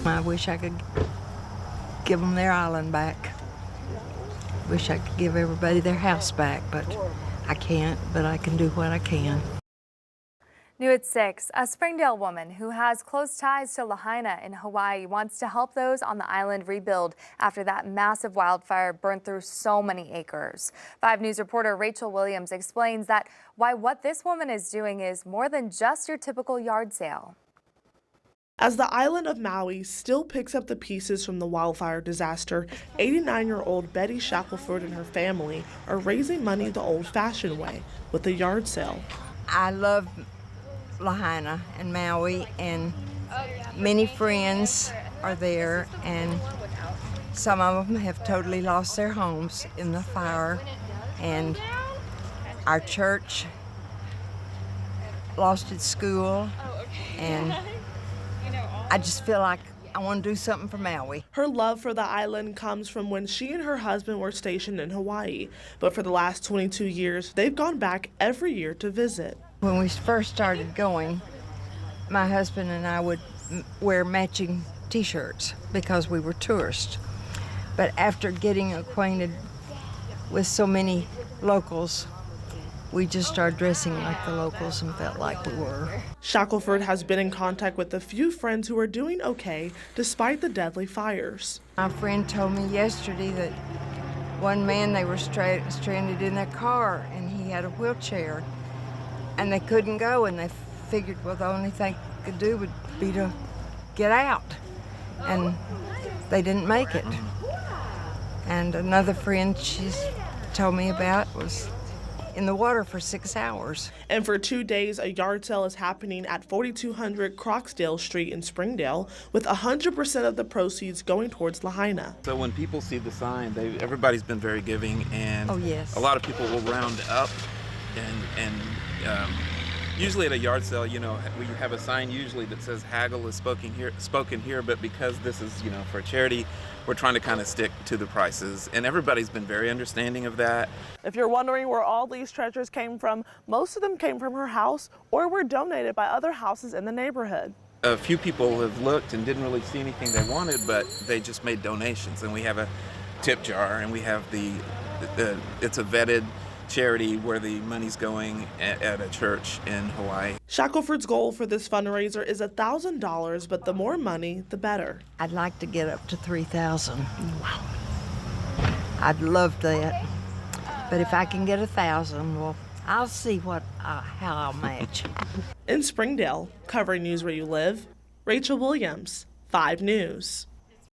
I wish I could give them their island back. Wish I could give everybody their house back, but I can't, but I can do what I can. New at 6, a Springdale woman who has close ties to Lahaina in Hawaii wants to help those on the island rebuild after that massive wildfire burned through so many acres. 5 News reporter Rachel Williams explains that why what this woman is doing is more than just your typical yard sale. As the island of Maui still picks up the pieces from the wildfire disaster, 89-year-old Betty Shackelford and her family are raising money the old-fashioned way with a yard sale. I love Lahaina and Maui, and many friends are there, and some of them have totally lost their homes in the fire, and our church lost its school, and I just feel like I want to do something for Maui. Her love for the island comes from when she and her husband were stationed in Hawaii, but for the last 22 years, they've gone back every year to visit. When we first started going, my husband and I would wear matching t-shirts because we were tourists. But after getting acquainted with so many locals, we just started dressing like the locals and felt like we were. Shackelford has been in contact with a few friends who are doing okay despite the deadly fires. My friend told me yesterday that one man, they were stranded in their car and he had a wheelchair and they couldn't go, and they figured, well, the only thing they could do would be to get out, and they didn't make it. And another friend she's told me about was in the water for 6 hours. And for 2 days, a yard sale is happening at 4200 Croxdale Street in Springdale, with 100% of the proceeds going towards Lahaina. So when people see the sign, everybody's been very giving, and oh, yes, a lot of people will round up, and usually at a yard sale, you know, we have a sign usually that says haggle is spoken here, but because this is, you know, for charity, we're trying to kind of stick to the prices, and everybody's been very understanding of that. If you're wondering where all these treasures came from, most of them came from her house or were donated by other houses in the neighborhood. A few people have looked and didn't really see anything they wanted, but they just made donations, and we have a tip jar, and we have it's a vetted charity where the money's going at a church in Hawaii. Shackelford's goal for this fundraiser is $1,000, but the more money, the better. I'd like to get up to $3,000. Wow. I'd love that. But if I can get $1,000, well, I'll see how I'll match. In Springdale, covering news where you live, Rachel Williams, 5 News.